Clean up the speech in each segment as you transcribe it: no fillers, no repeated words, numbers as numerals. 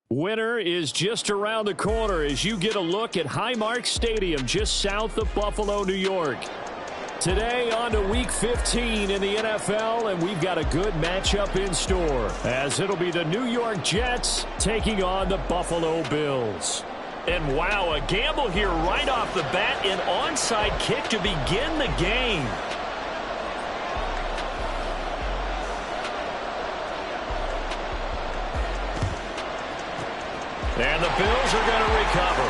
Winter is just around the corner as you get a look at Highmark Stadium just south of Buffalo, New York. Today on to Week 15 in the NFL, and we've got a good matchup in store as it'll be the New York Jets taking on the Buffalo Bills. And wow, a gamble here right off the bat, an onside kick to begin the game. And the Bills are going to recover.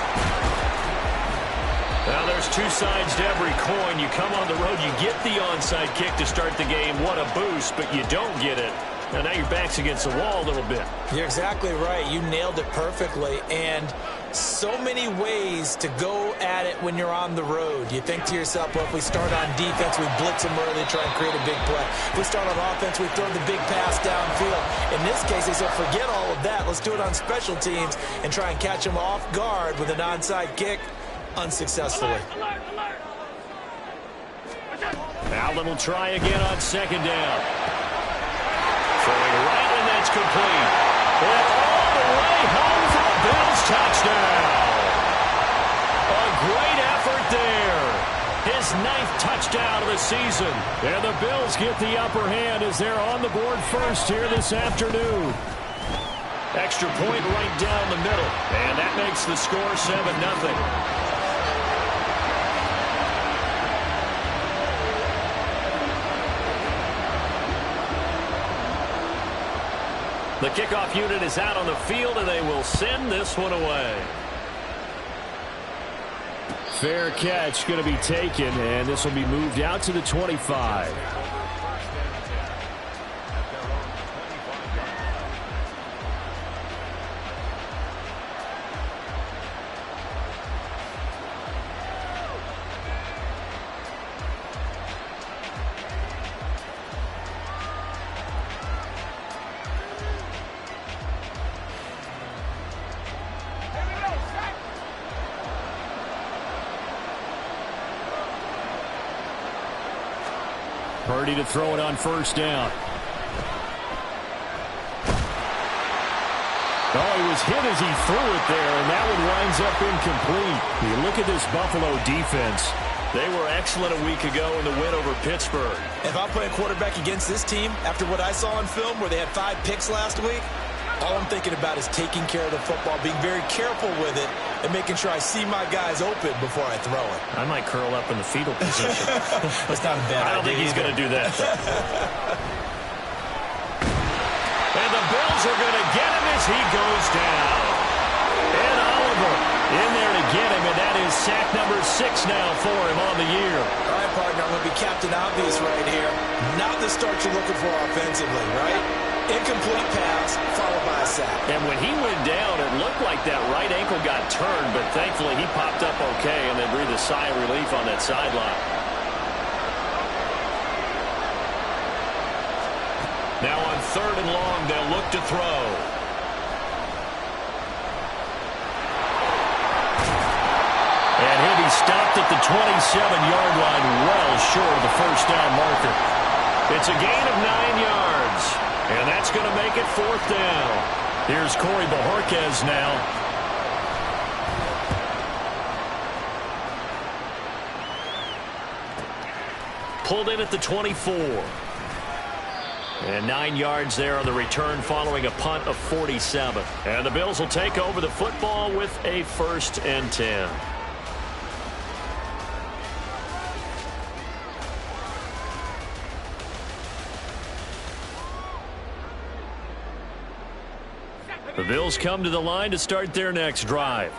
Now there's two sides to every coin. You come on the road, you get the onside kick to start the game. What a boost, but you don't get it. And now your back's against the wall a little bit. You're exactly right. You nailed it perfectly. And so many ways to go at it when you're on the road. You think to yourself, well, if we start on defense, we blitz them early, try and create a big play. If we start on offense, we throw the big pass downfield. In this case, they said, forget all of that. Let's do it on special teams and try and catch them off guard with an onside kick unsuccessfully. Allen will try again on second down. Throwing right, and that's complete. And all the way home for a Bills touchdown. A great effort there. His 9th touchdown of the season. And the Bills get the upper hand as they're on the board first here this afternoon. Extra point right down the middle. And that makes the score 7-0. The kickoff unit is out on the field, and they will send this one away. Fair catch going to be taken, and this will be moved out to the 25. Purdy to throw it on first down. Oh, he was hit as he threw it there, and that one winds up incomplete. You look at this Buffalo defense. They were excellent a week ago in the win over Pittsburgh. If I'm playing quarterback against this team, after what I saw on film where they had 5 picks last week, all I'm thinking about is taking care of the football, being very careful with it, and making sure I see my guys open before I throw it. I might curl up in the fetal position. That's not a bad idea. I don't think he's going to do that. And the Bills are going to get him as he goes down. And Oliver in there to get him, and that is sack number 6 now for him on the year. All right, partner, I'm going to be Captain Obvious right here. Not the start you're looking for offensively, right? Incomplete pass, followed by a sack. And when he went down, it looked like that right ankle got turned, but thankfully he popped up okay and then breathed a sigh of relief on that sideline. Now on 3rd and long, they'll look to throw. And he'll be stopped at the 27-yard line, well short of the first down marker. It's a gain of 9 yards. And that's going to make it 4th down. Here's Corey Bojorquez now. Pulled in at the 24. And 9 yards there on the return following a punt of 47. And the Bills will take over the football with a 1st and 10. The Bills come to the line to start their next drive.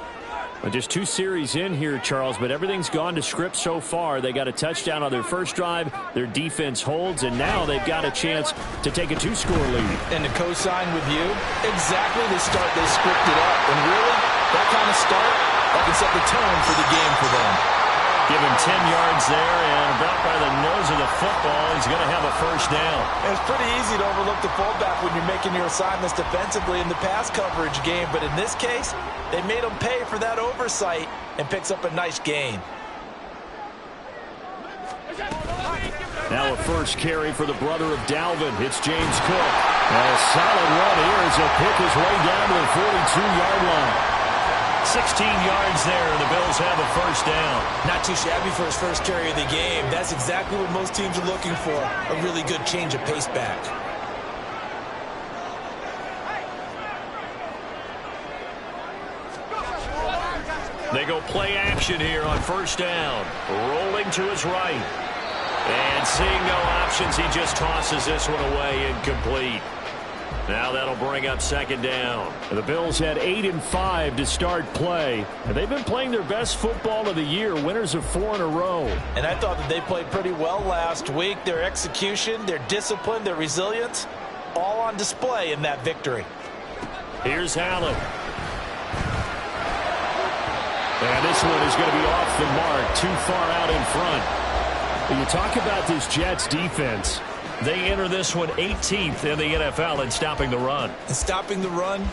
Just 2 series in here, Charles, but everything's gone to script so far. They got a touchdown on their first drive. Their defense holds, and now they've got a chance to take a 2-score lead. And to co-sign with you, exactly the start they scripted up. And really, that kind of start, that can set the tone for the game for them. Give him 10 yards there, and about by the nose of the football, he's going to have a first down. And it's pretty easy to overlook the fullback when you're making your assignments defensively in the pass coverage game. But in this case, they made him pay for that oversight and picks up a nice gain. Now a first carry for the brother of Dalvin. It's James Cook. A solid run here as he'll pick his way down to the 42-yard line. 16 yards there, and the Bills have a first down. Not too shabby for his first carry of the game. That's exactly what most teams are looking for, a really good change of pace back. They go play action here on first down. Rolling to his right. And seeing no options, he just tosses this one away, incomplete. Now that'll bring up second down. The Bills had 8-5 to start play, and they've been playing their best football of the year, winners of 4 in a row. And I thought that they played pretty well last week. Their execution, their discipline, their resilience, all on display in that victory. Here's Allen. And this one is going to be off the mark, too far out in front. When you talk about this Jets defense, they enter this one 18th in the NFL in stopping the run. And stopping the run,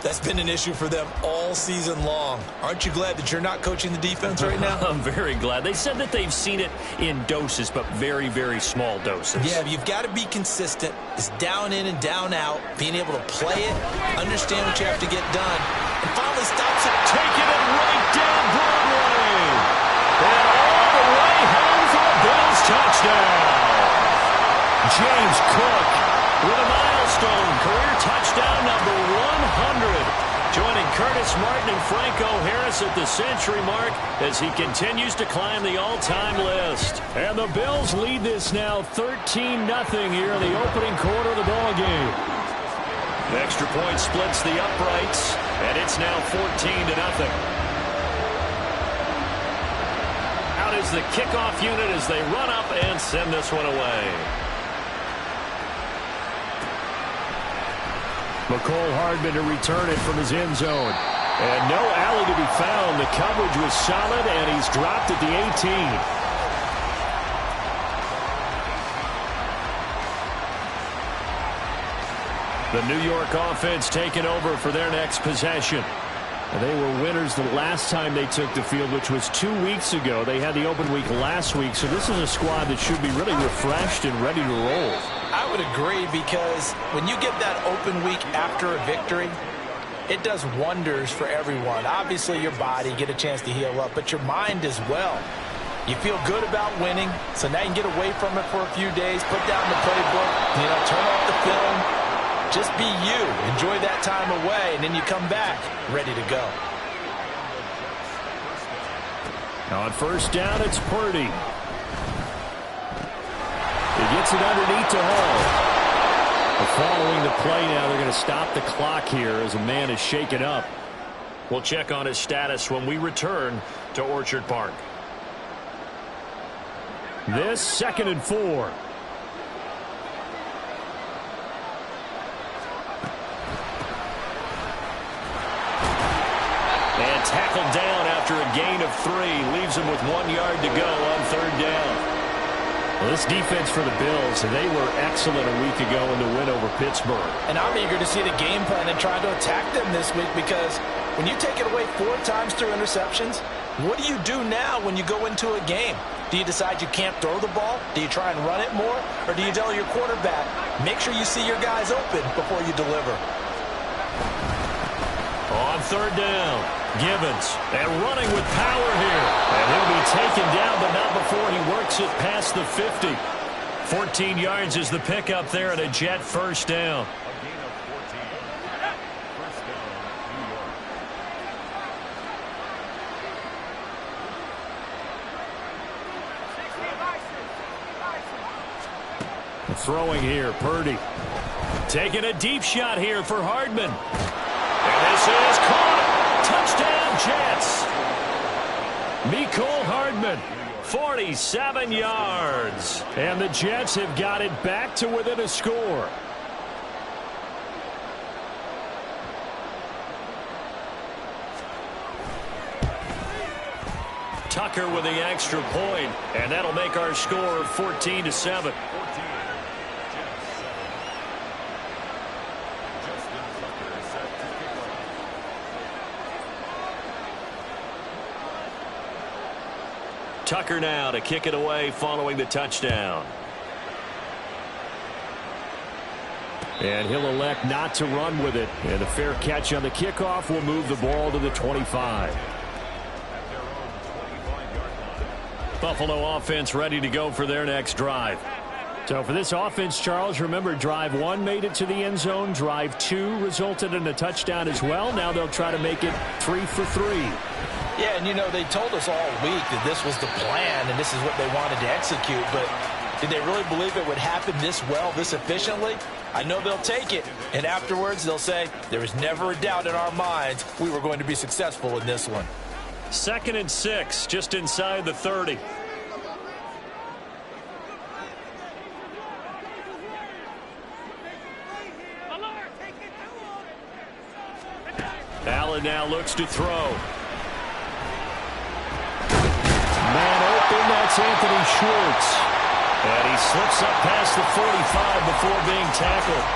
that's been an issue for them all season long. Aren't you glad that you're not coaching the defense right now? I'm very glad. They said that they've seen it in doses, but very, very small doses. Yeah, you've got to be consistent. It's down in and down out, being able to play it, understand what you have to get done, and finally stops it. Taking it right down Broadway. And all the way home for a Bills touchdown. James Cook with a milestone career touchdown number 100. Joining Curtis Martin and Franco Harris at the century mark as he continues to climb the all-time list. And the Bills lead this now 13-0 here in the opening quarter of the ballgame. The extra point splits the uprights, and it's now 14-0. Out is the kickoff unit as they run up and send this one away. McCole Hardman to return it from his end zone. And no alley to be found. The coverage was solid, and he's dropped at the 18. The New York offense taking over for their next possession. And they were winners the last time they took the field, which was 2 weeks ago. They had the open week last week, so this is a squad that should be really refreshed and ready to roll. I would agree, because when you get that open week after a victory, it does wonders for everyone. Obviously, your body, get a chance to heal up, but your mind as well. You feel good about winning, so now you can get away from it for a few days, put down the playbook, turn off the film. Just be you. Enjoy that time away, and then you come back ready to go. On first down, it's Purdy. He gets it underneath to Hall. Following the play now, they're going to stop the clock here as a man is shaken up. We'll check on his status when we return to Orchard Park. This 2nd and 4. And tackled down after a gain of 3. Leaves him with 1 yard to go on third down. Well, this defense for the Bills, they were excellent a week ago in the win over Pittsburgh. And I'm eager to see the game plan and try to attack them this week, because when you take it away 4 times through interceptions, what do you do now when you go into a game? Do you decide you can't throw the ball? Do you try and run it more? Or do you tell your quarterback, make sure you see your guys open before you deliver? On third down, Gibbons, and running with power here. And he'll be taken down, but not before he works it past the 50. 14 yards is the pickup there, and a Jet first down. Throwing here, Purdy. Taking a deep shot here for Hardman. And this is caught. Touchdown, Jets. Mecole Hardman, 47 yards. And the Jets have got it back to within a score. Tucker with the extra point, and that'll make our score 14-7. Tucker now to kick it away following the touchdown. And he'll elect not to run with it. And a fair catch on the kickoff will move the ball to the 25. Buffalo offense ready to go for their next drive. So for this offense, Charles, remember drive 1 made it to the end zone. Drive 2 resulted in a touchdown as well. Now they'll try to make it 3 for 3. Yeah, and you know, they told us all week that this was the plan and this is what they wanted to execute. But did they really believe it would happen this well, this efficiently? I know they'll take it. And afterwards, they'll say, there was never a doubt in our minds we were going to be successful in this one. 2nd and 6, just inside the 30. Allen now looks to throw. Man open, that's Anthony Schwartz. And he slips up past the 45 before being tackled.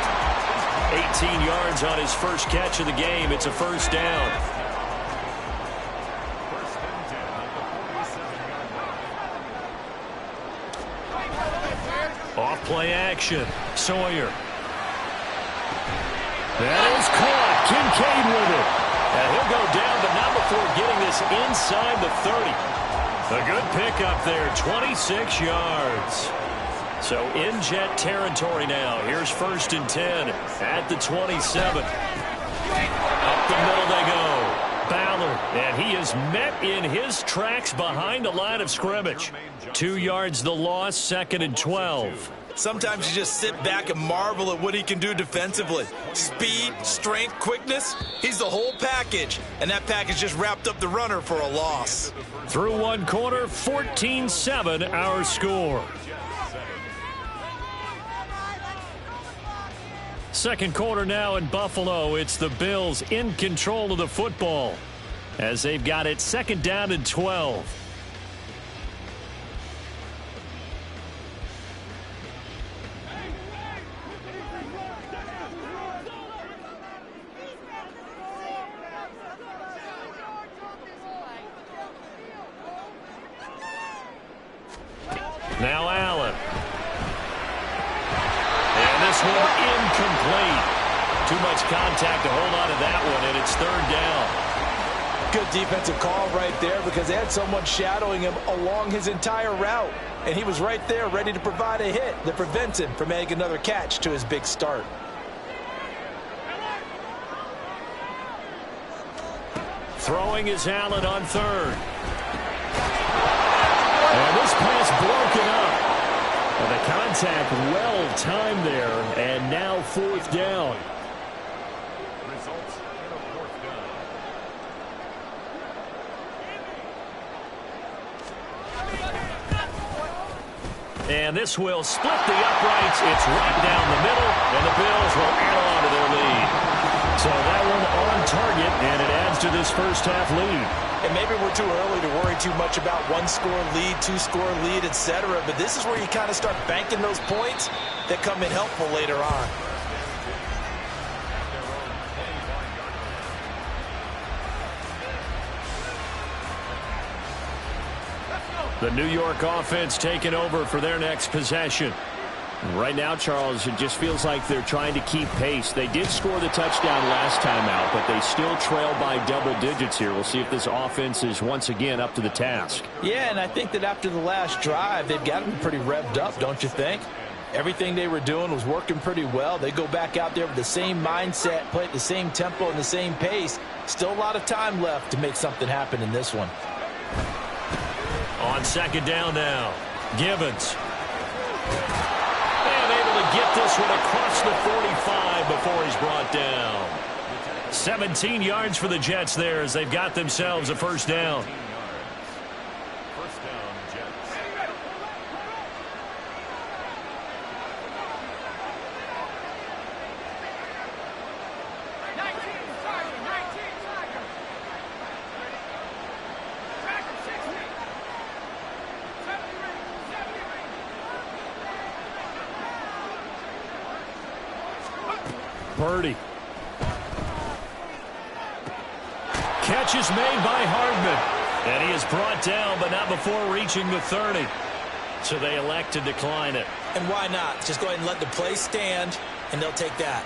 18 yards on his first catch of the game. It's a first down. Off play action. Sawyer. That is caught. Kincaid with it. And he'll go down, but not before getting this inside the 30. A good pickup there, 26 yards. So in Jet territory now. Here's 1st and 10 at the 27. Up the middle they go. Ballard, and he is met in his tracks behind the line of scrimmage. 2 yards the loss, 2nd and 12. Sometimes you just sit back and marvel at what he can do defensively. Speed, strength, quickness, he's the whole package. And that package just wrapped up the runner for a loss. Through one quarter, 14-7 our score. Second quarter now in Buffalo. It's the Bills in control of the football as they've got it 2nd down and 12. Now Allen. And this one incomplete. Too much contact to hold on to that one, and it's 3rd down. Good defensive call right there because they had someone shadowing him along his entire route. And he was right there ready to provide a hit that prevents him from making another catch to his big start. Throwing is Allen on 3rd. And this pass broken up. And the contact well timed there, and now 4th down. Results in a 4th down. And this will split the uprights. It's right down the middle, and the Bills will add on to their lead. So that one on target, and it adds to this first half lead. And maybe we're too early to worry too much about 1-score lead, 2-score lead, etc. But this is where you kind of start banking those points that come in helpful later on. The New York offense taking over for their next possession. Right now, Charles, it just feels like they're trying to keep pace. They did score the touchdown last time out, but they still trail by double digits here. We'll see if this offense is once again up to the task. Yeah, and I think that after the last drive, they've got them pretty revved up, don't you think? Everything they were doing was working pretty well. They go back out there with the same mindset, play at the same tempo and the same pace. Still a lot of time left to make something happen in this one. On 2nd down now, Gibbons. And able to get this one across the 45 before he's brought down. 17 yards for the Jets there as they've got themselves a first down. First down, Jets. Purdy. Catch is made by Hardman. And he is brought down, but not before reaching the 30. So they elect to decline it. And why not? Just go ahead and let the play stand. and they'll take that.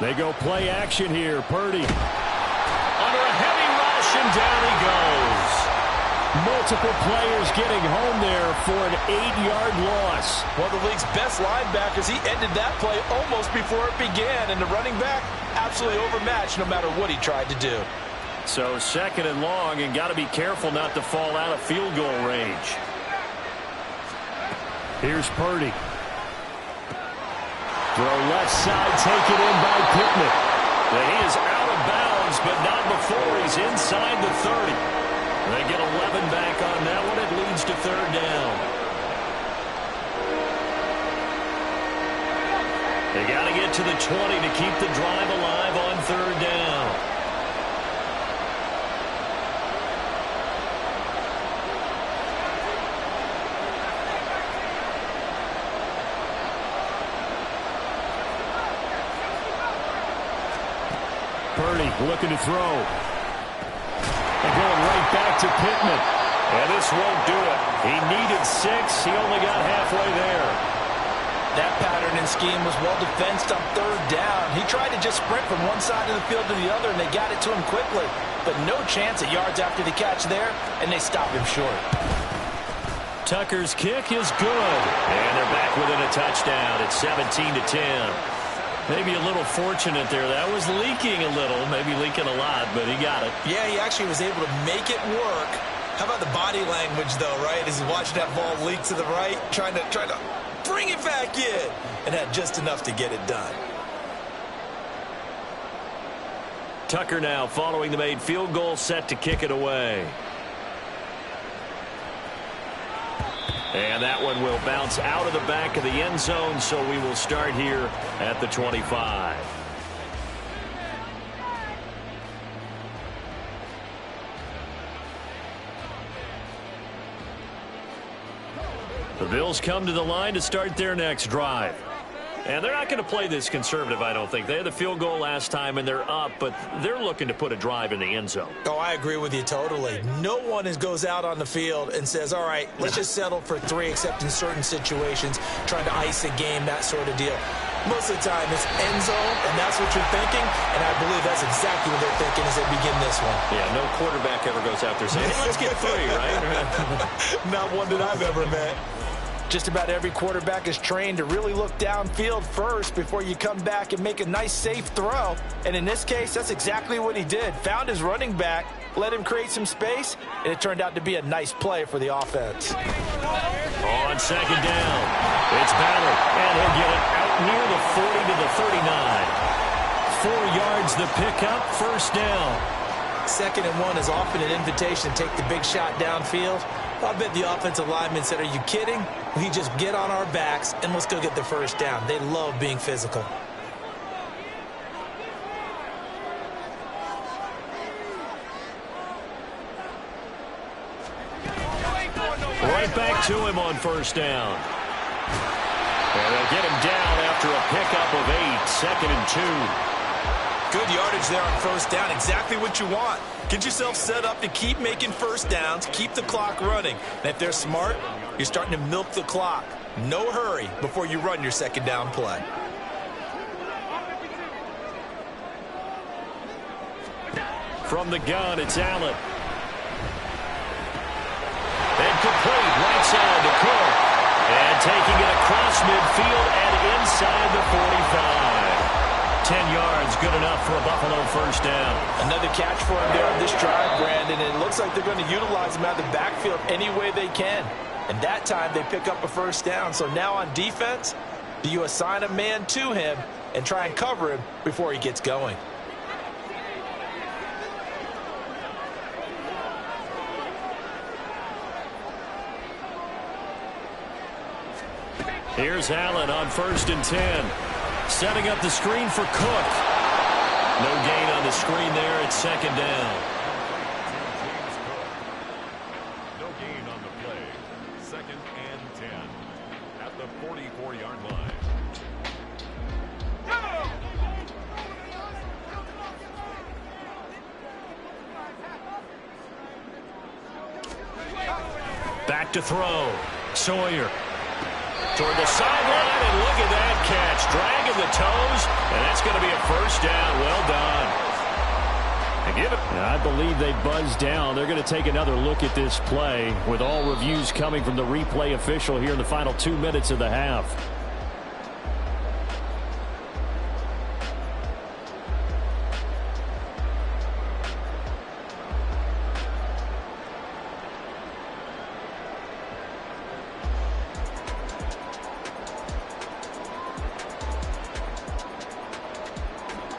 They go play action here. Purdy under a heavy rush, and down he goes. Multiple players getting home there for an 8-yard loss. One of the league's best linebackers, he ended that play almost before it began, and the running back absolutely overmatched no matter what he tried to do. So 2nd and long, and got to be careful not to fall out of field goal range. Here's Purdy. Throw left side, taken in by Pittman. And he is out of bounds, but not before he's inside the 30. They get 11 back on that one. It leads to 3rd down. They got to get to the 20 to keep the drive alive on 3rd down. Purdy looking to throw. And going right back to Pittman. And this won't do it. He needed 6. He only got halfway there. That pattern and scheme was well defensed on 3rd down. He tried to just sprint from one side of the field to the other, and they got it to him quickly. But no chance at yards after the catch there, and they stopped him short. Tucker's kick is good. And they're back within a touchdown. It's 17-10. Maybe a little fortunate there. That was leaking a little, maybe leaking a lot, but he got it. Yeah, he actually was able to make it work. How about the body language, though, right? As he's watching that ball leak to the right, trying to bring it back in, and had just enough to get it done. Tucker now following the made field goal, set to kick it away. And that one will bounce out of the back of the end zone, so we will start here at the 25. The Bills come to the line to start their next drive. And they're not going to play this conservative, I don't think. They had the field goal last time, and they're up, but they're looking to put a drive in the end zone. Oh, I agree with you totally. No one goes out on the field and says, all right, let's just settle for 3, except in certain situations, trying to ice a game, that sort of deal. Most of the time, it's end zone, and that's what you're thinking, and I believe that's exactly what they're thinking as they begin this one. Yeah, no quarterback ever goes out there saying, hey, let's get 3, right? Not one that I've ever met. Just about every quarterback is trained to really look downfield first before you come back and make a nice, safe throw. And in this case, that's exactly what he did. Found his running back, let him create some space, and it turned out to be a nice play for the offense. On 2nd down, it's Ballard, and he'll get it out near the 40 to the 39. 4 yards the pickup, 1st down. 2nd and 1 is often an invitation to take the big shot downfield. I bet the offensive linemen said, are you kidding? We just get on our backs and let's go get the 1st down. They love being physical. Right back to him on 1st down. And they'll get him down after a pickup of 8, 2nd and 2. Good yardage there on 1st down. Exactly what you want. Get yourself set up to keep making 1st downs, keep the clock running. And if they're smart, you're starting to milk the clock. No hurry before you run your 2nd down play. From the gun, it's Allen. And complete right side to Cook. And taking it across midfield and inside the 45. 10 yards, good enough for a Buffalo 1st down. Another catch for him there on this drive, Brandon. And it looks like they're going to utilize him out of the backfield any way they can. And that time they pick up a 1st down. So now on defense, do you assign a man to him and try and cover him before he gets going? Here's Allen on 1st and 10. Setting up the screen for Cook. No gain on the screen there at 2nd down. No gain on the play. 2nd and 10 at the 44-yard line. Back to throw. Sawyer. Toward the sideline, and look at that catch. Dragging the toes, and that's going to be a first down. Well done. I believe they buzzed down. They're going to take another look at this play with all reviews coming from the replay official here in the final 2 minutes of the half.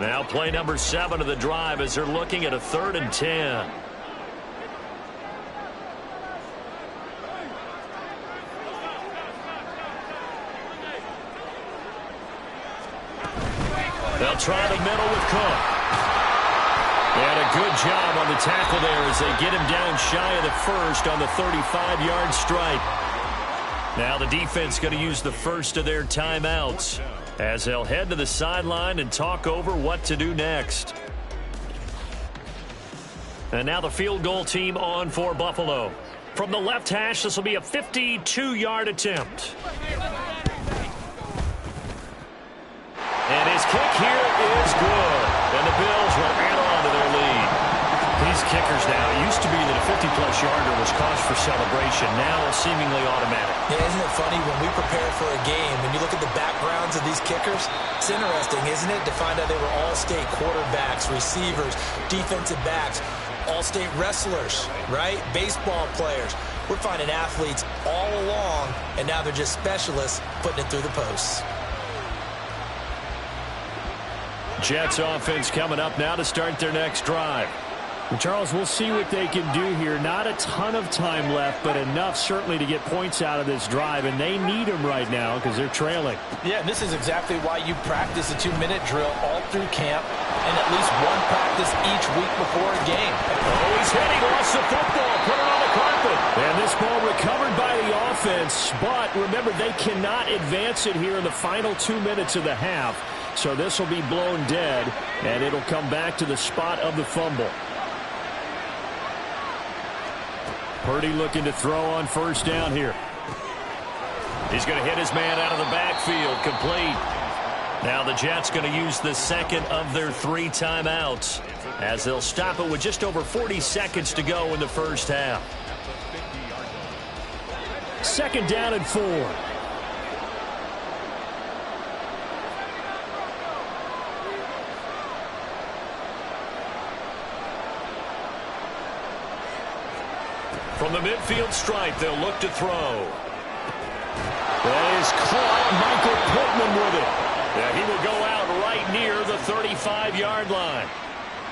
Now play number 7 of the drive as they're looking at a 3rd and 10. They'll try the middle with Cook. And a good job on the tackle there as they get him down shy of the first on the 35-yard stripe. Now the defense going to use the first of their timeouts as they'll head to the sideline and talk over what to do next. And now the field goal team on for Buffalo. From the left hash, this will be a 52-yard attempt. And his kick here is good. And the Bills will add on to their lead. These kickers now, it used to be that a 50-plus yarder was cause for celebration. Now seemingly automatic. Yeah, isn't it funny when we prepare for a game and you look at the backgrounds of these kickers? It's interesting, isn't it, to find out they were all-state quarterbacks, receivers, defensive backs, all-state wrestlers, right? Baseball players. We're finding athletes all along, and now they're just specialists putting it through the posts. Jets offense coming up now to start their next drive. And Charles, we'll see what they can do here. Not a ton of time left, but enough certainly to get points out of this drive, and they need them right now because they're trailing. Yeah, and this is exactly why you practice a 2-minute drill all through camp and at least one practice each week before a game. Oh, he's heading, lost the football, put it on the carpet. And this ball recovered by the offense, but remember, they cannot advance it here in the final 2 minutes of the half. So this will be blown dead, and it'll come back to the spot of the fumble. Purdy looking to throw on first down here. He's going to hit his man out of the backfield, complete. Now the Jets going to use the second of their 3 timeouts as they'll stop it with just over 40 seconds to go in the first half. 2nd down and 4. From the midfield stripe, they'll look to throw. That is caught. Michael Pittman with it. Yeah, he will go out right near the 35-yard line.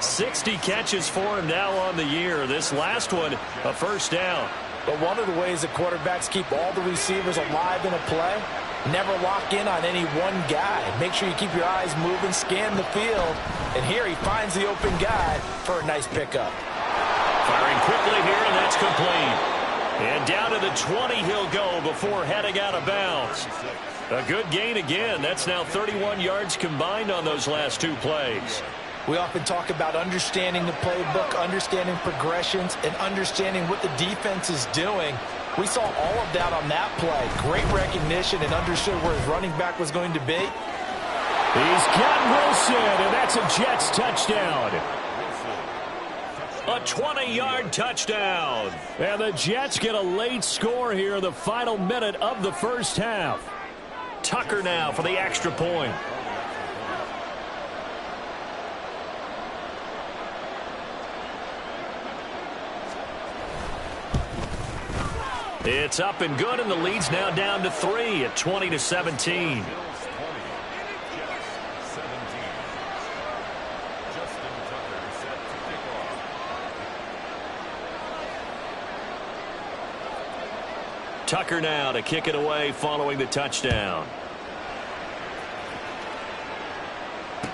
60 catches for him now on the year. This last one, a first down. But one of the ways that quarterbacks keep all the receivers alive in a play, never lock in on any one guy. Make sure you keep your eyes moving, scan the field. And here he finds the open guy for a nice pickup. Firing quickly here, and that's complete. And down to the 20 he'll go before heading out of bounds. A good gain again. That's now 31 yards combined on those last 2 plays. We often talk about understanding the playbook, understanding progressions, and understanding what the defense is doing. We saw all of that on that play. Great recognition and understood where his running back was going to be. He's got Wilson, and that's a Jets touchdown. A 20-yard touchdown. And the Jets get a late score here in the final minute of the first half. Tucker now for the extra point. It's up and good, and the lead's now down to 3 at 20-17. Tucker now to kick it away following the touchdown.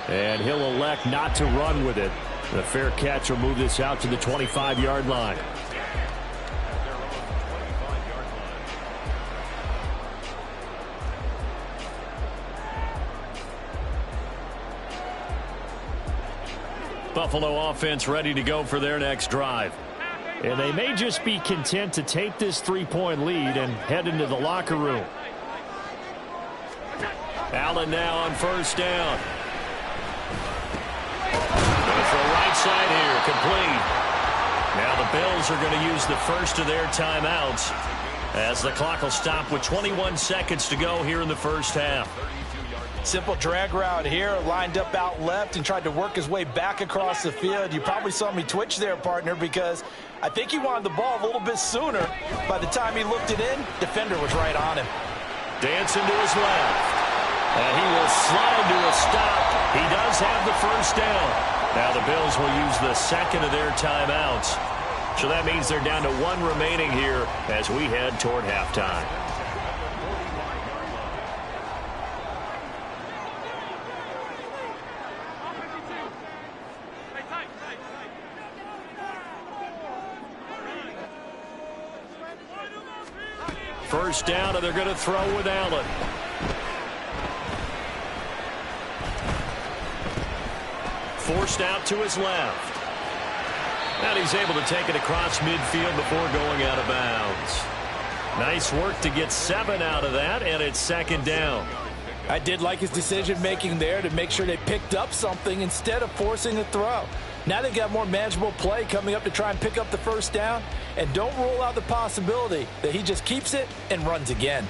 And he'll elect not to run with it. The fair catch will move this out to the 25-yard line. Buffalo offense ready to go for their next drive. And they may just be content to take this three-point lead and head into the locker room. Allen now on first down. Goes for the right side here, complete. Now the Bills are going to use the first of their timeouts as the clock will stop with 21 seconds to go here in the first half. Simple drag route here, lined up out left and tried to work his way back across the field. You probably saw me twitch there, partner, because I think he wanted the ball a little bit sooner. By the time he looked it in, defender was right on him. Dancing to his left. And he will slide to a stop. He does have the first down. Now the Bills will use the second of their timeouts. So that means they're down to one remaining here as we head toward halftime. First down, and they're going to throw with Allen. Forced out to his left. And he's able to take it across midfield before going out of bounds. Nice work to get 7 out of that, and it's second down. I did like his decision-making there to make sure they picked up something instead of forcing a throw. Now they've got more manageable play coming up to try and pick up the first down. And don't rule out the possibility that he just keeps it and runs again.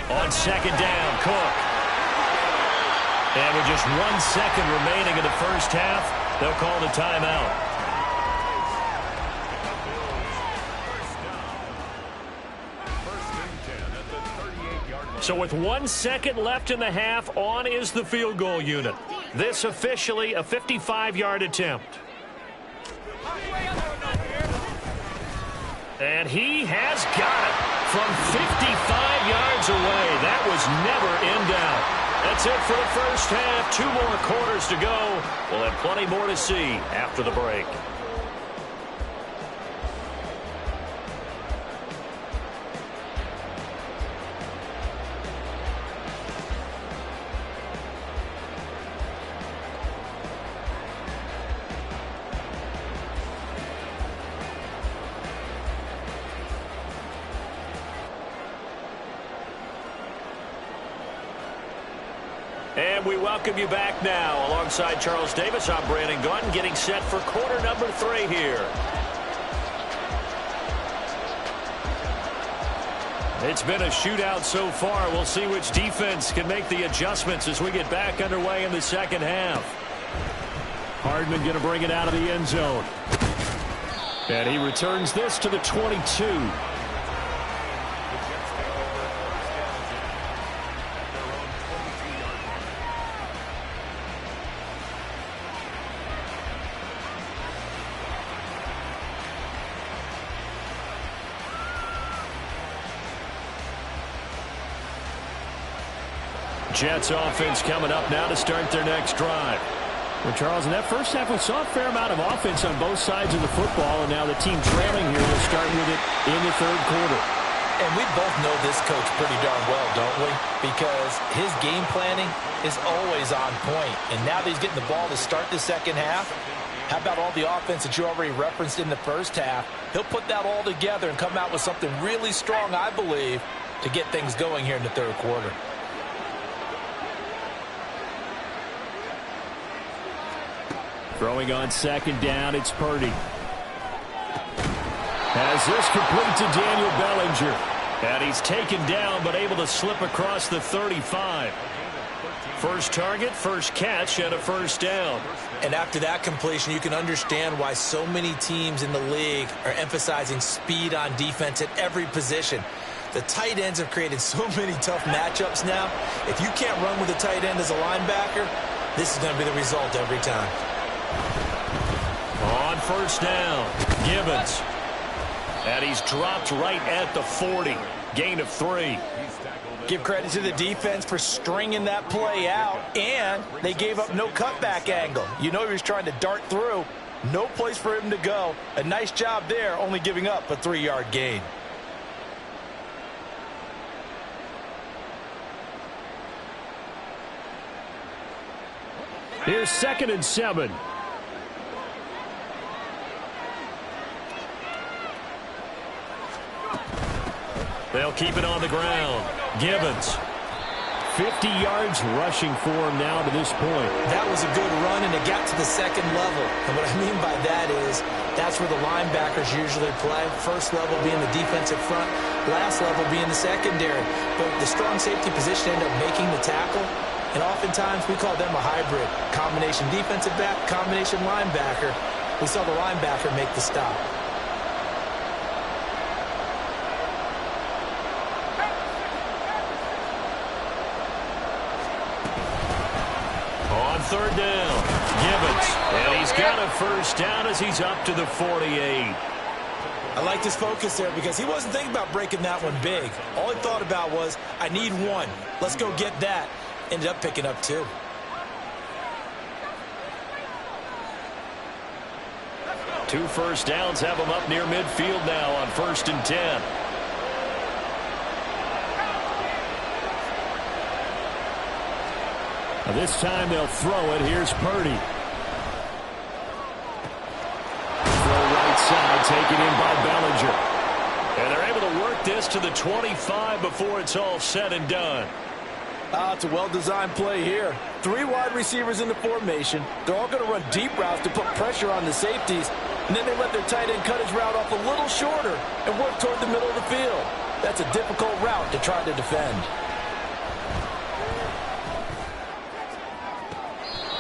On second down, Cook. And with just 1 second remaining in the first half, they'll call the timeout. So with 1 second left in the half, on is the field goal unit. This officially a 55-yard attempt. And he has got it from 55 yards away. That was never in doubt. That's it for the first half. 2 more quarters to go. We'll have plenty more to see after the break. And we welcome you back now. Alongside Charles Davis, I'm Brandon Gunn, getting set for quarter number 3 here. It's been a shootout so far. We'll see which defense can make the adjustments as we get back underway in the second half. Hardman going to bring it out of the end zone. And he returns this to the 22. Jets offense coming up now to start their next drive. Well, Charles, in that first half, we saw a fair amount of offense on both sides of the football, and now the team trailing here will start with it in the third quarter. And we both know this coach pretty darn well, don't we? Because his game planning is always on point. And now that he's getting the ball to start the second half, how about all the offense that you already referenced in the first half? He'll put that all together and come out with something really strong, I believe, to get things going here in the third quarter. Throwing on second down, it's Purdy. Has this complete to Daniel Bellinger. And he's taken down, but able to slip across the 35. First target, first catch, and a first down. And after that completion, you can understand why so many teams in the league are emphasizing speed on defense at every position. The tight ends have created so many tough matchups now. If you can't run with a tight end as a linebacker, this is going to be the result every time. On first down, Gibbons. And he's dropped right at the 40. Gain of 3. Give credit to the defense for stringing that play out, and they gave up no cutback angle. You know he was trying to dart through, No place for him to go. A nice job there, only giving up a 3-yard gain. Here's 2nd and 7. They'll keep it on the ground. Gibbons. 50 yards rushing for him now to this point. That was a good run, and it got to the second level. And what I mean by that is that's where the linebackers usually play. First level being the defensive front, last level being the secondary. But the strong safety position ended up making the tackle, and oftentimes we call them a hybrid. Combination defensive back, combination linebacker. We saw the linebacker make the stop. On 3rd down, Gibbons. And he's got a first down as he's up to the 48. I like his focus there because he wasn't thinking about breaking that one big. All he thought about was, I need one. Let's go get that. Ended up picking up 2. Two first downs have him up near midfield now on 1st and 10. This time they'll throw it. Here's Purdy. Throw right side, taken in by Bellinger. And they're able to work this to the 25 before it's all said and done. It's a well-designed play here. 3 wide receivers in the formation. They're all going to run deep routes to put pressure on the safeties. And then they let their tight end cut his route off a little shorter and work toward the middle of the field. That's a difficult route to try to defend.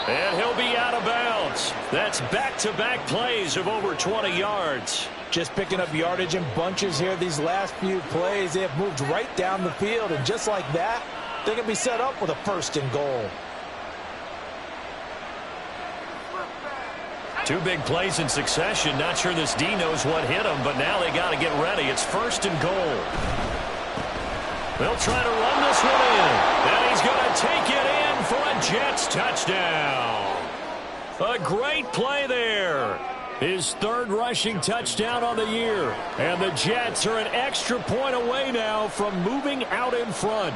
And he'll be out of bounds. That's back-to-back plays of over 20 yards. Just picking up yardage in bunches here these last few plays. They have moved right down the field, and just like that, they can be set up with a 1st and goal. 2 big plays in succession. Not sure this D knows what hit him, but now they got to get ready. It's 1st and goal. They'll try to run this one in. And he's going to take it in for a Jets touchdown. A great play there. His 3rd rushing touchdown on the year. And the Jets are an extra point away now from moving out in front.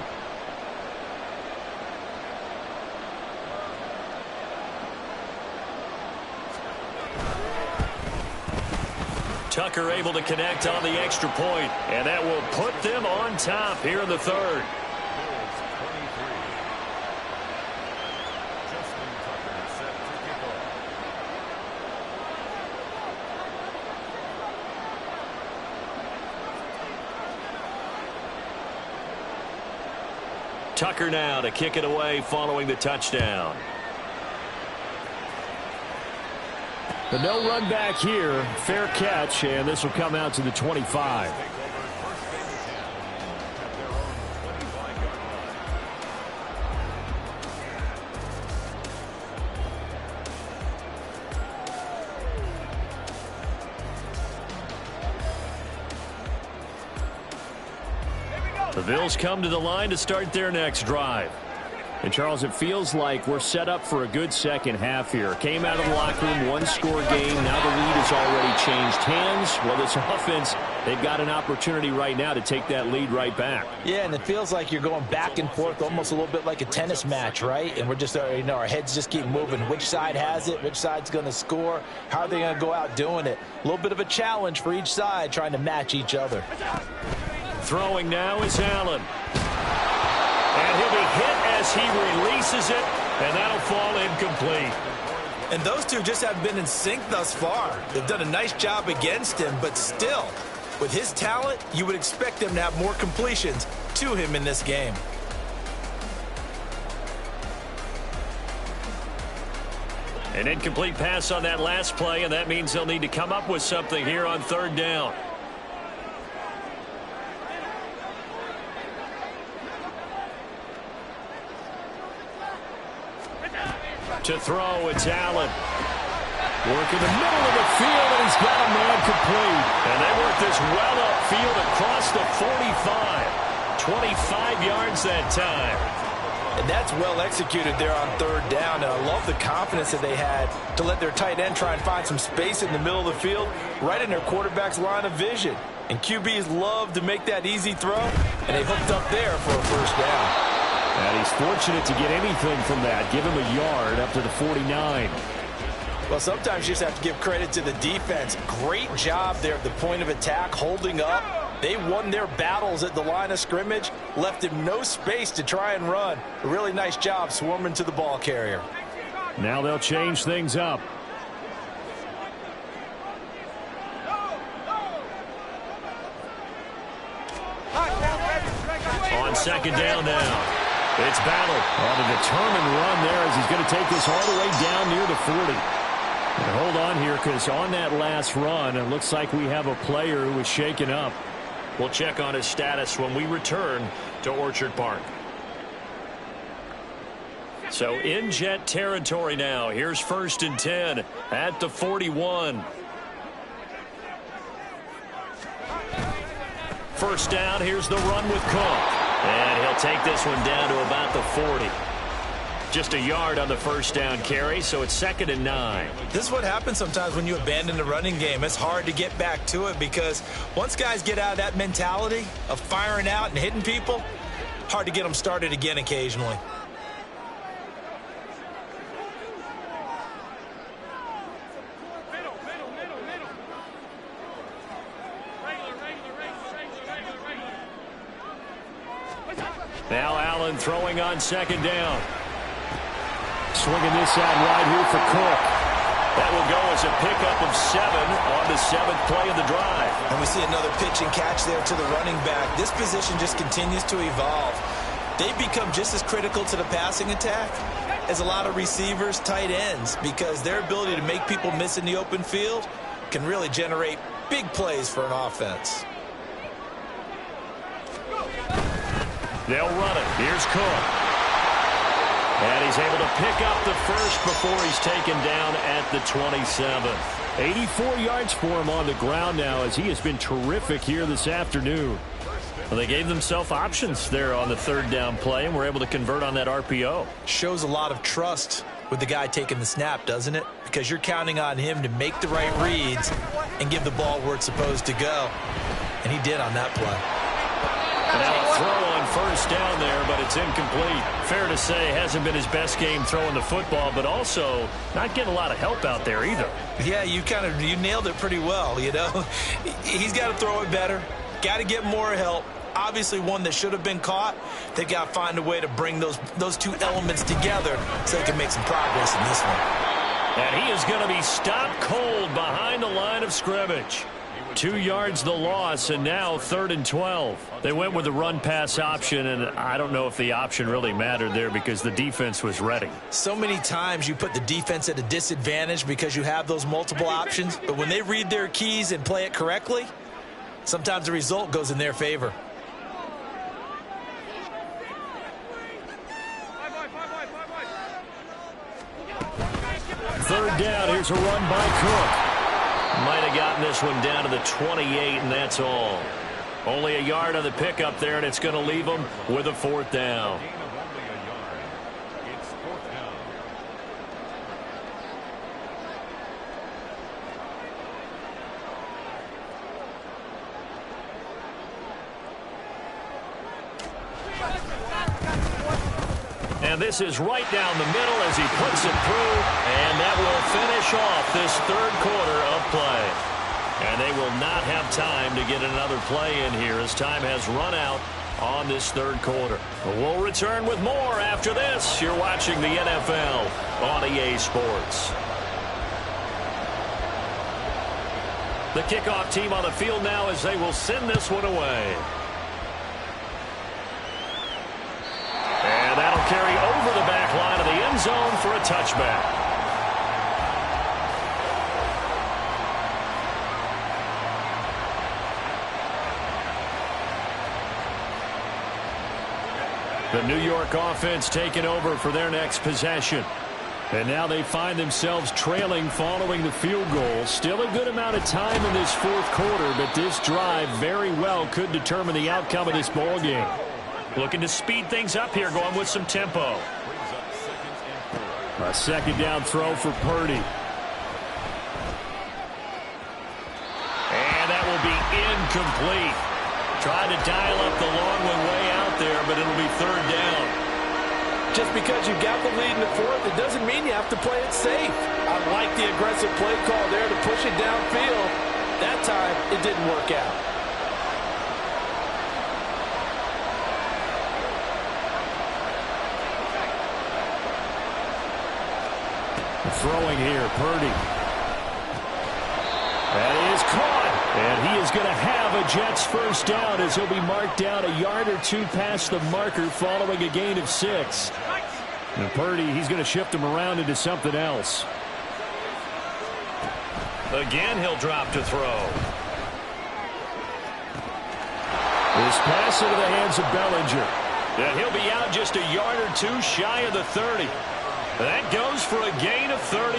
Tucker able to connect on the extra point, and that will put them on top here in the 3rd. Tucker now to kick it away following the touchdown. The no run back here, fair catch, and this will come out to the 25. The Bills come to the line to start their next drive. And, Charles, it feels like we're set up for a good second half here. Came out of the locker room, 1-score game. Now the lead has already changed hands. Well, this offense, they've got an opportunity right now to take that lead right back. Yeah, and it feels like you're going back and forth almost a little bit like a tennis match, right? And we're just, our heads just keep moving. Which side has it? Which side's going to score? How are they going to go out doing it? A little bit of a challenge for each side trying to match each other. Throwing now is Allen. And he'll be hit as he releases it, and that'll fall incomplete. And those two just have been in sync thus far. They've done a nice job against him, but still, with his talent, you would expect them to have more completions to him in this game. An incomplete pass on that last play, and that means they'll need to come up with something here on 3rd down. To throw, it's Allen. Work in the middle of the field, and he's got a man complete. And they work this well upfield across the 45. 25 yards that time. And that's well executed there on third down. And I love the confidence that they had to let their tight end try and find some space in the middle of the field, right in their quarterback's line of vision. And QBs love to make that easy throw, and they hooked up there for a first down. And he's fortunate to get anything from that. Give him a yard up to the 49. Well, sometimes you just have to give credit to the defense. Great job there at the point of attack, holding up. They won their battles at the line of scrimmage, left him no space to try and run. A really nice job swarming to the ball carrier. Now they'll change things up. On second down now. It's Battle on a determined run there as he's going to take this all the way down near the 40. And hold on here, because on that last run, it looks like we have a player who was shaken up. We'll check on his status when we return to Orchard Park. So in Jet territory now. Here's 1st and 10 at the 41. First down, here's the run with Cook. And he'll take this one down to about the 40. Just a yard on the first down carry, so it's 2nd and 9. This is what happens sometimes when you abandon the running game. It's hard to get back to it because once guys get out of that mentality of firing out and hitting people, hard to get them started again occasionally. Now Allen throwing on second down. Swinging this out wide here for Cook. That will go as a pickup of 7 on the 7th play of the drive. And we see another pitch and catch there to the running back. This position just continues to evolve. They become just as critical to the passing attack as a lot of receivers, tight ends, because their ability to make people miss in the open field can really generate big plays for an offense. They'll run it. Here's Cook. And he's able to pick up the first before he's taken down at the 27. 84 yards for him on the ground now as he has been terrific here this afternoon. Well, they gave themselves options there on the 3rd down play and were able to convert on that RPO. Shows a lot of trust with the guy taking the snap, doesn't it? Because you're counting on him to make the right reads and give the ball where it's supposed to go. And he did on that play. And now a throw on first down there, but it's incomplete. Fair to say, hasn't been his best game throwing the football, but also not getting a lot of help out there either. Yeah, you nailed it pretty well, you know. He's got to throw it better. Got to get more help. Obviously one that should have been caught. They've got to find a way to bring those two elements together so they can make some progress in this one. And he is going to be stopped cold behind the line of scrimmage. 2 yards the loss, and now 3rd and 12. They went with the run-pass option, and I don't know if the option really mattered there because the defense was ready. So many times you put the defense at a disadvantage because you have those multiple options, but when they read their keys and play it correctly, sometimes the result goes in their favor. Third down, here's a run by Cook. Might have gotten this one down to the 28, and that's all. Only a yard on the pickup there, and it's going to leave them with a 4th down. It's 4th down. And this is right down the middle as he puts it through, and that will finish off this 3rd quarter of play. And they will not have time to get another play in here as time has run out on this 3rd quarter. We'll return with more after this. You're watching the NFL on EA Sports. The kickoff team on the field now as they will send this one away. And that'll carry over the back line of the end zone for a touchback. The New York offense taking over for their next possession. And now they find themselves trailing following the field goal. Still a good amount of time in this 4th quarter, but this drive very well could determine the outcome of this ball game. Looking to speed things up here, going with some tempo. A second down throw for Purdy. And that will be incomplete. Tried to dial up the long one way out there, but it'll be third down. Just because you got the lead in the fourth, it doesn't mean you have to play it safe. I like the aggressive play call there to push it downfield. That time, it didn't work out. Throwing here, Purdy. That is caught. And he is going to have a Jets first down as he'll be marked down a yard or two past the marker following a gain of 6. And Purdy, he's going to shift him around into something else. Again, he'll drop to throw. This pass into the hands of Bellinger. And he'll be out just a yard or two shy of the 30. That goes for a gain of 31.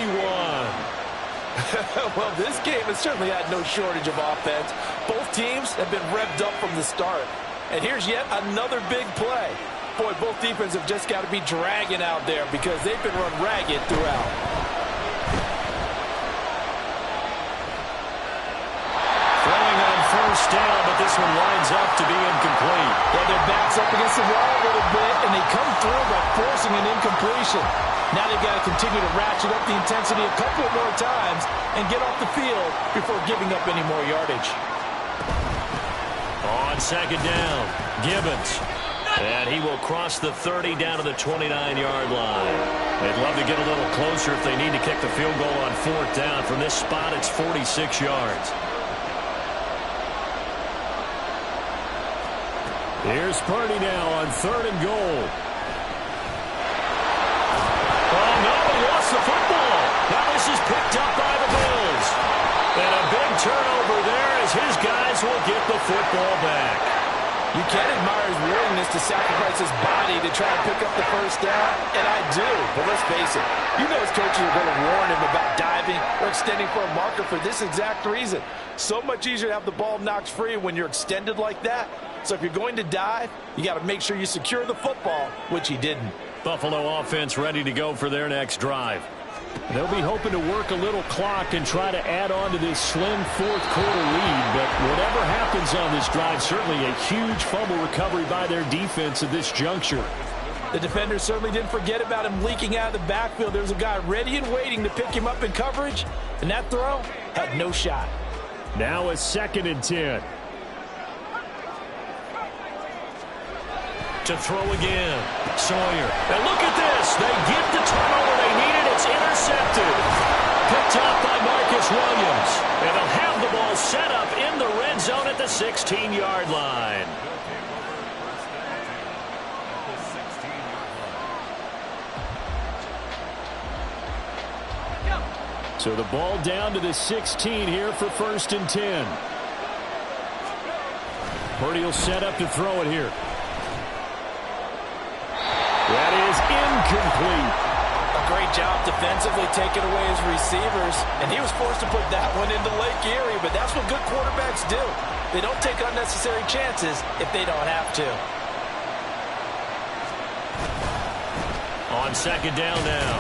Well, this game has certainly had no shortage of offense. Both teams have been revved up from the start. And here's yet another big play. Boy, both defenses have just got to be dragging out there because they've been run ragged throughout. Throwing on first down, but this one lines up to be incomplete. Yeah, their back's up against the wall a little bit, and they come through by forcing an incompletion. Now they've got to continue to ratchet up the intensity a couple more times and get off the field before giving up any more yardage. On second down, Gibbons. And he will cross the 30 down to the 29-yard line. They'd love to get a little closer if they need to kick the field goal on fourth down. From this spot, it's 46 yards. Here's Purdy now on third and goal. Oh, no, he lost the football. Now this is picked up by the Bills. And a big turnover there as his guys will get the football back. You can admire his willingness to sacrifice his body to try and pick up the first down, and I do. But let's face it, you know his coaches are going to warn him about diving or extending for a marker for this exact reason. So much easier to have the ball knocked free when you're extended like that. So if you're going to dive, you got to make sure you secure the football, which he didn't. Buffalo offense ready to go for their next drive. They'll be hoping to work a little clock and try to add on to this slim fourth quarter lead. But whatever happens on this drive, certainly a huge fumble recovery by their defense at this juncture. The defender certainly didn't forget about him leaking out of the backfield. There's a guy ready and waiting to pick him up in coverage, and that throw had no shot. Now a 2nd and 10. To throw again. Sawyer. And look at this. They get the turnover they needed. It's intercepted. Picked up by Marcus Williams. And they'll have the ball set up in the red zone at the 16-yard line. So the ball down to the 16 here for 1st and 10. Purdy will set up to throw it here. That is incomplete. A great job defensively taking away his receivers, and he was forced to put that one into Lake Erie, but that's what good quarterbacks do. They don't take unnecessary chances if they don't have to. On second down now,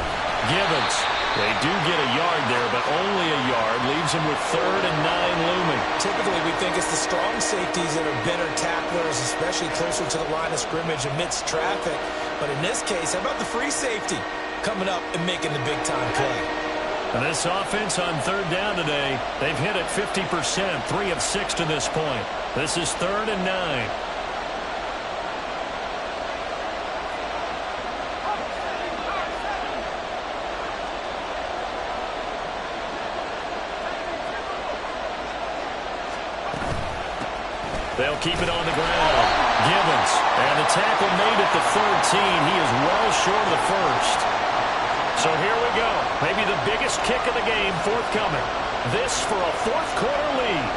Gibbons. They do get a yard there, but only a yard. Leaves him with 3rd and 9 looming. Typically, we think it's the strong safeties that are better tacklers, especially closer to the line of scrimmage amidst traffic. But in this case, how about the free safety coming up and making the big-time play? And this offense on third down today, they've hit it 50%, 3 of 6 to this point. This is 3rd and 9. They'll keep it on the ground. Gibbons. And the tackle made at the 13. He is well short of the first. So here we go. Maybe the biggest kick of the game forthcoming. This for a fourth quarter lead.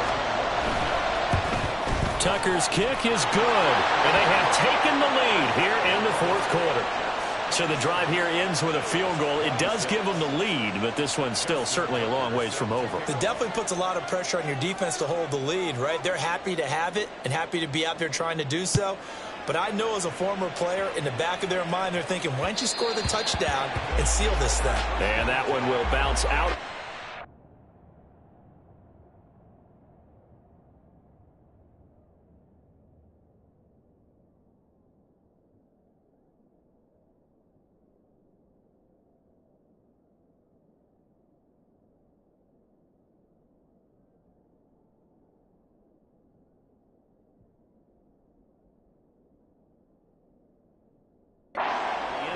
Tucker's kick is good. And they have taken the lead here in the fourth quarter. So the drive here ends with a field goal. It does give them the lead, but this one's still certainly a long ways from over. It definitely puts a lot of pressure on your defense to hold the lead, right? They're happy to have it and happy to be out there trying to do so. But I know as a former player, in the back of their mind, they're thinking, why don't you score the touchdown and seal this thing? And that one will bounce out.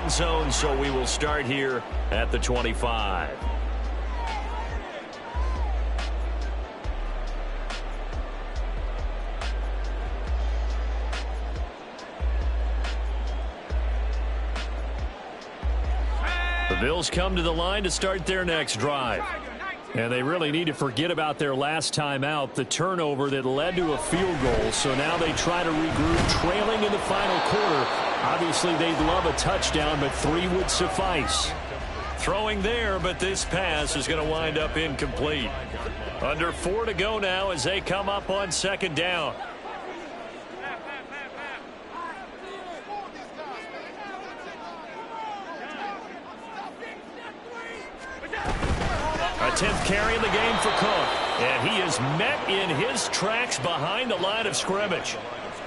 Zone, so we will start here at the 25. The Bills come to the line to start their next drive. And they really need to forget about their last time out, the turnover that led to a field goal. So now they try to regroup, trailing in the final quarter. Obviously, they'd love a touchdown, but 3 would suffice. Throwing there, but this pass is going to wind up incomplete. Under 4 to go now as they come up on second down. A 10th carry in the game for Cook. And he is met in his tracks behind the line of scrimmage.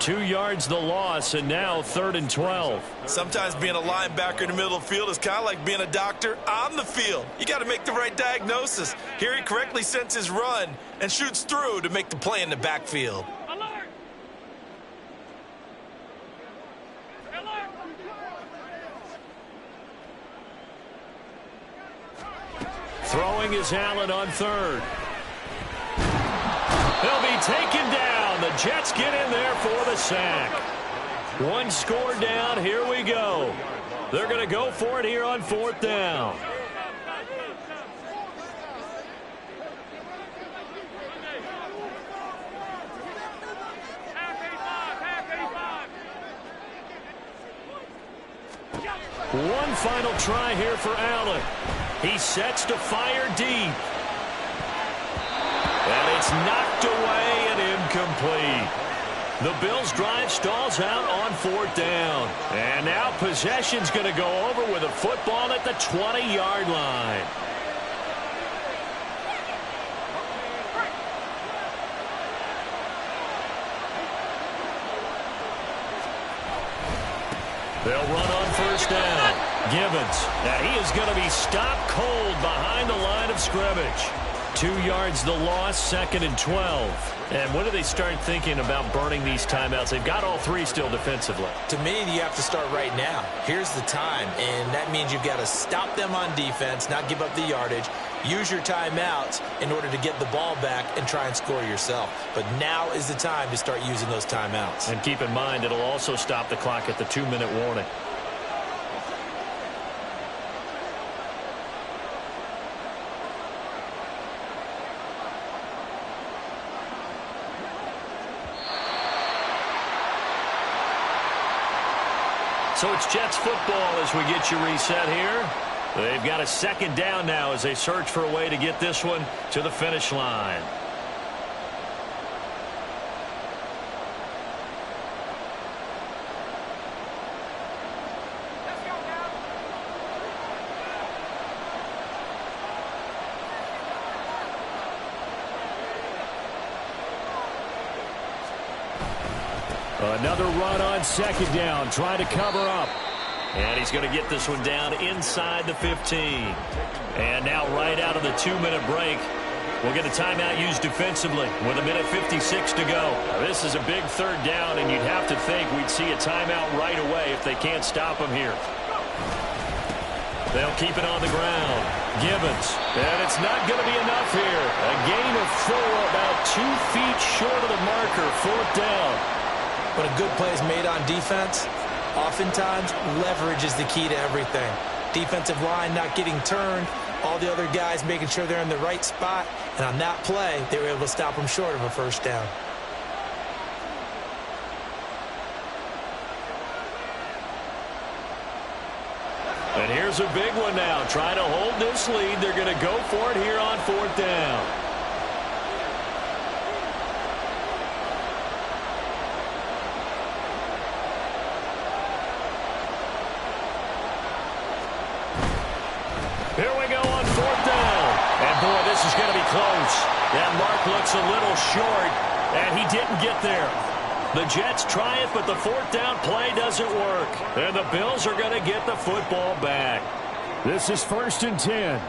2 yards the loss, and now 3rd and 12. Sometimes being a linebacker in the middle of the field is kind of like being a doctor on the field. You got to make the right diagnosis. Here he correctly sends his run and shoots through to make the play in the backfield. Throwing is Allen on 3rd. He'll be taken down. The Jets get in there for the sack. 1 score down. Here we go. They're going to go for it here on 4th down. One final try here for Allen. He sets to fire deep. And it's knocked away and incomplete. The Bills' drive stalls out on 4th down. And now possession's going to go over with a football at the 20-yard line. They'll run on 1st down. Gibbons. Now he is going to be stopped cold behind the line of scrimmage. 2 yards the loss, 2nd and 12. And when do they start thinking about burning these timeouts? They've got all 3 still defensively. To me, you have to start right now. Here's the time, and that means you've got to stop them on defense, not give up the yardage. Use your timeouts in order to get the ball back and try and score yourself. But now is the time to start using those timeouts. And keep in mind, it'll also stop the clock at the 2-minute warning. So it's Jets football as we get you reset here. They've got a 2nd down now as they search for a way to get this one to the finish line. Another run on 2nd down, trying to cover up. And he's going to get this one down inside the 15. And now right out of the 2-minute break, we'll get a timeout used defensively with 1:56 to go. This is a big 3rd down, and you'd have to think we'd see a timeout right away if they can't stop him here. They'll keep it on the ground. Gibbons. And it's not going to be enough here. A gain of 4, about 2 feet short of the marker, 4th down. When a good play is made on defense, oftentimes leverage is the key to everything. Defensive line not getting turned, all the other guys making sure they're in the right spot, and on that play, they were able to stop them short of a 1st down. And here's a big one now. Trying to hold this lead. They're going to go for it here on 4th down. This is going to be close. That mark looks a little short, and he didn't get there. The Jets try it, but the fourth down play doesn't work. And the Bills are going to get the football back. This is 1st and 10.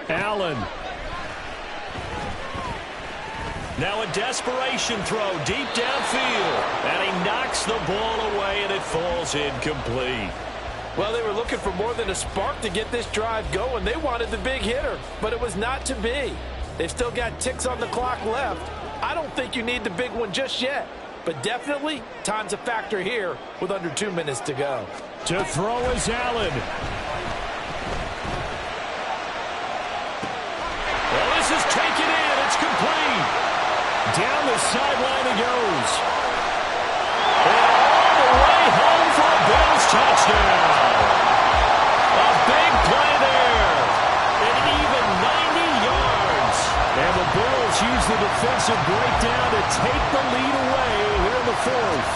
Allen. Now a desperation throw deep downfield. And he knocks the ball away, and it falls incomplete. Well, they were looking for more than a spark to get this drive going. They wanted the big hitter, but it was not to be. They've still got ticks on the clock left. I don't think you need the big one just yet, but definitely time's a factor here with under 2 minutes to go. To throw is Allen. Well, this is taken in. It's complete. Down the sideline it goes. And all the way home for a Bills touchdown. A big play there. An even 90 yards. And the Bills use the defensive breakdown to take the lead away here in the fourth.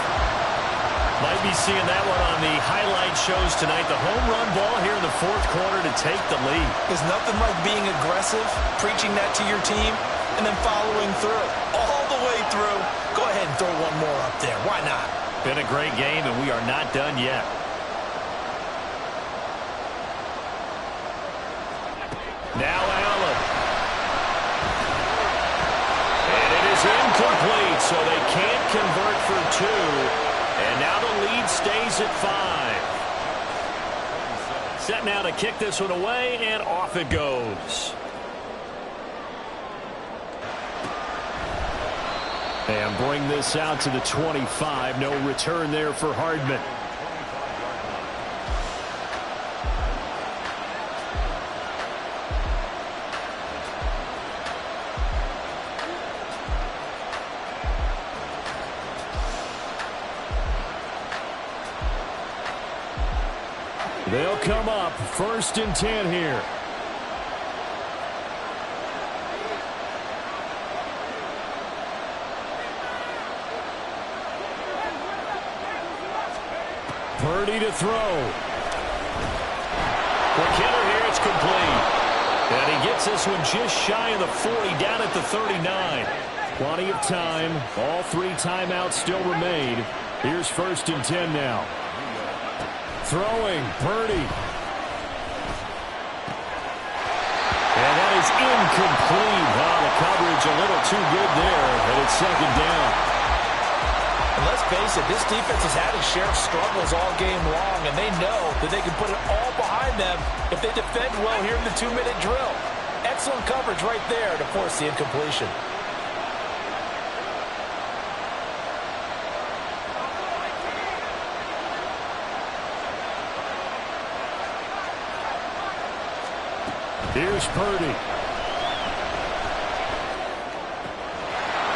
Might be seeing that one on the highlight shows tonight. The home run ball here in the fourth quarter to take the lead. There's nothing like being aggressive, preaching that to your team, and then following through. All the way through. Go ahead and throw one more up there. Why not? Been a great game, and we are not done yet. Now Allen. And it is incomplete, so they can't convert for two. And now the lead stays at 5. Set now to kick this one away, and off it goes. And bring this out to the 25. No return there for Hardman. They'll come up 1st and 10 here. Purdy to throw. Quick hitter here, it's complete. And he gets this one just shy of the 40, down at the 39. Plenty of time. All 3 timeouts still remain. Here's 1st and 10 now. Throwing, Purdy. And that is incomplete. Oh, the coverage a little too good there, and it's 2nd down. And let's face it, this defense has had its share of struggles all game long, and they know that they can put it all behind them if they defend well here in the 2-minute drill. Excellent coverage right there to force the incompletion. Here's Purdy.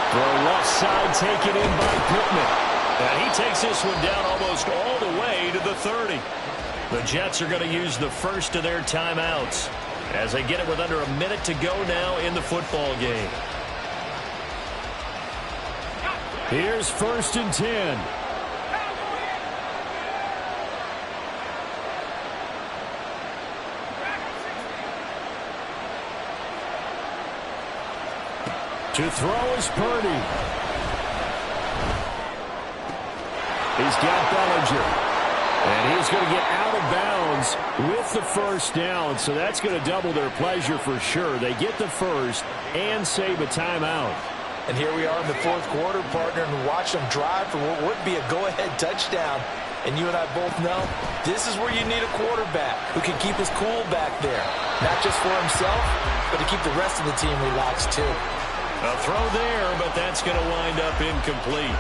Throw left side taken in by Pittman. And he takes this one down almost all the way to the 30. The Jets are going to use the first of their timeouts as they get it with under a minute to go now in the football game. Here's 1st and 10. To throw is Purdy. He's got Bellinger. And he's going to get out of bounds with the first down. So that's going to double their pleasure for sure. They get the first and save a timeout. And here we are in the fourth quarter, partner, and watch them drive for what would be a go-ahead touchdown. And you and I both know this is where you need a quarterback who can keep his cool back there. Not just for himself, but to keep the rest of the team relaxed too. A throw there, but that's going to wind up incomplete.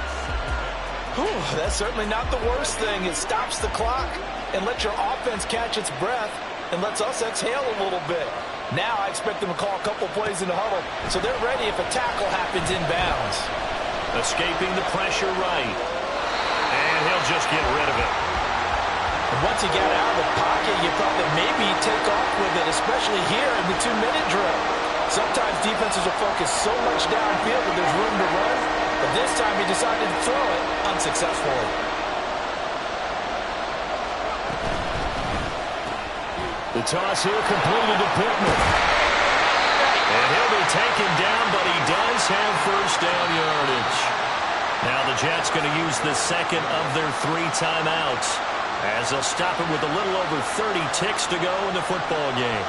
Whew, that's certainly not the worst thing. It stops the clock and lets your offense catch its breath and lets us exhale a little bit. Now I expect them to call a couple plays in the huddle so they're ready if a tackle happens inbounds. Escaping the pressure right. And he'll just get rid of it. And once he got out of the pocket, you thought that maybe he'd take off with it, especially here in the 2-minute drill. Sometimes defenses will focus so much downfield that there's room to run, but this time he decided to throw it unsuccessfully. The toss here completed to Pittman. And he'll be taken down, but he does have first down yardage. Now the Jets going to use the second of their 3 timeouts as they'll stop it with a little over 30 ticks to go in the football game.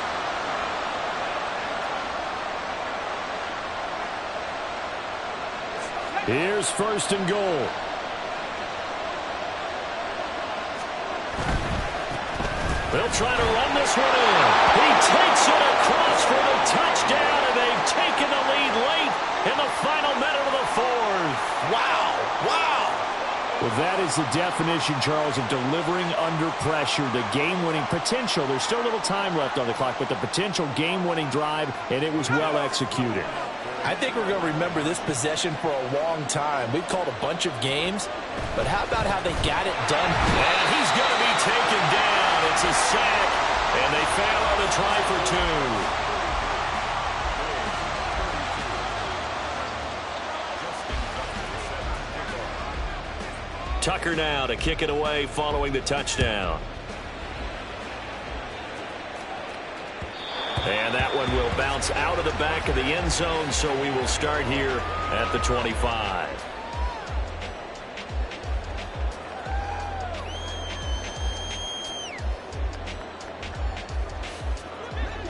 Here's first and goal. They'll try to run this one in. He takes it across for the touchdown, and they've taken the lead late in the final minute of the 4th. Wow. Wow. Well, that is the definition, Charles, of delivering under pressure. The game-winning potential. There's still a little time left on the clock, but the potential game-winning drive, and it was well executed. I think we're going to remember this possession for a long time. We've called a bunch of games, but how about how they got it done? And he's going to be taken down. It's a sack, and they fail on the try for 2. Tucker now to kick it away following the touchdown. And that one will bounce out of the back of the end zone, so we will start here at the 25.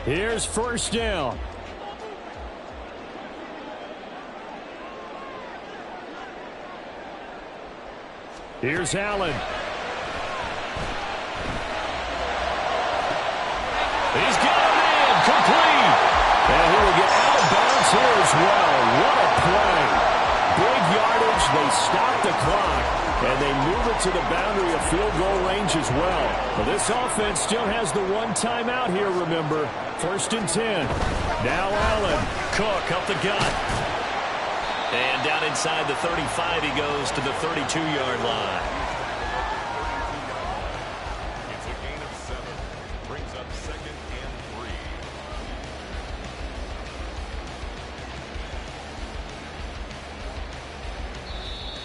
Here's first down. Here's Allen. He's got a man complete. And he will get out of bounds here as well. What a play. Big yardage. They stop the clock. And they move it to the boundary of field goal range as well. Well, this offense still has the 1 timeout here, remember. First and 10. Now Allen. Cook up the gut. And down inside the 35, he goes to the 32-yard line. It's a gain of 7. Brings up 2nd and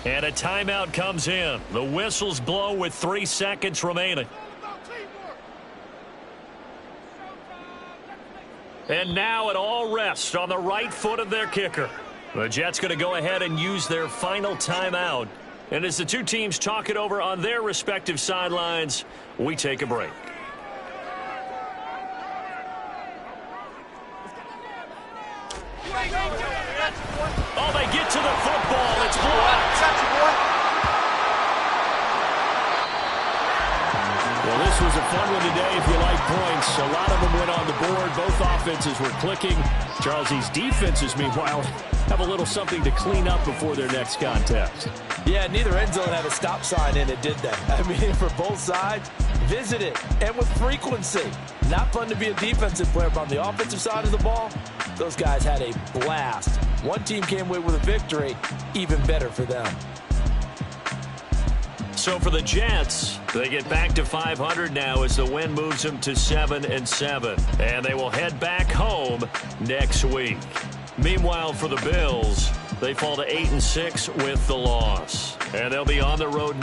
3. And a timeout comes in. The whistles blow with 3 seconds remaining. And now it all rests on the right foot of their kicker. The Jets going to go ahead and use their final timeout. And as the 2 teams talk it over on their respective sidelines, we take a break. Oh, they get to the football. It's blocked. Well, this was a fun one today if you like points. A lot of them went on the board. Both offenses were clicking. Charles, these defenses, meanwhile, have a little something to clean up before their next contest. Yeah, neither end zone had a stop sign in it, did they? I mean, for both sides, visit it, and with frequency. Not fun to be a defensive player, but on the offensive side of the ball, those guys had a blast. One team came away with a victory, even better for them. So for the Jets, they get back to 500 now as the win moves them to 7-7. And they will head back home next week. Meanwhile, for the Bills, they fall to 8-6 with the loss. And they'll be on the road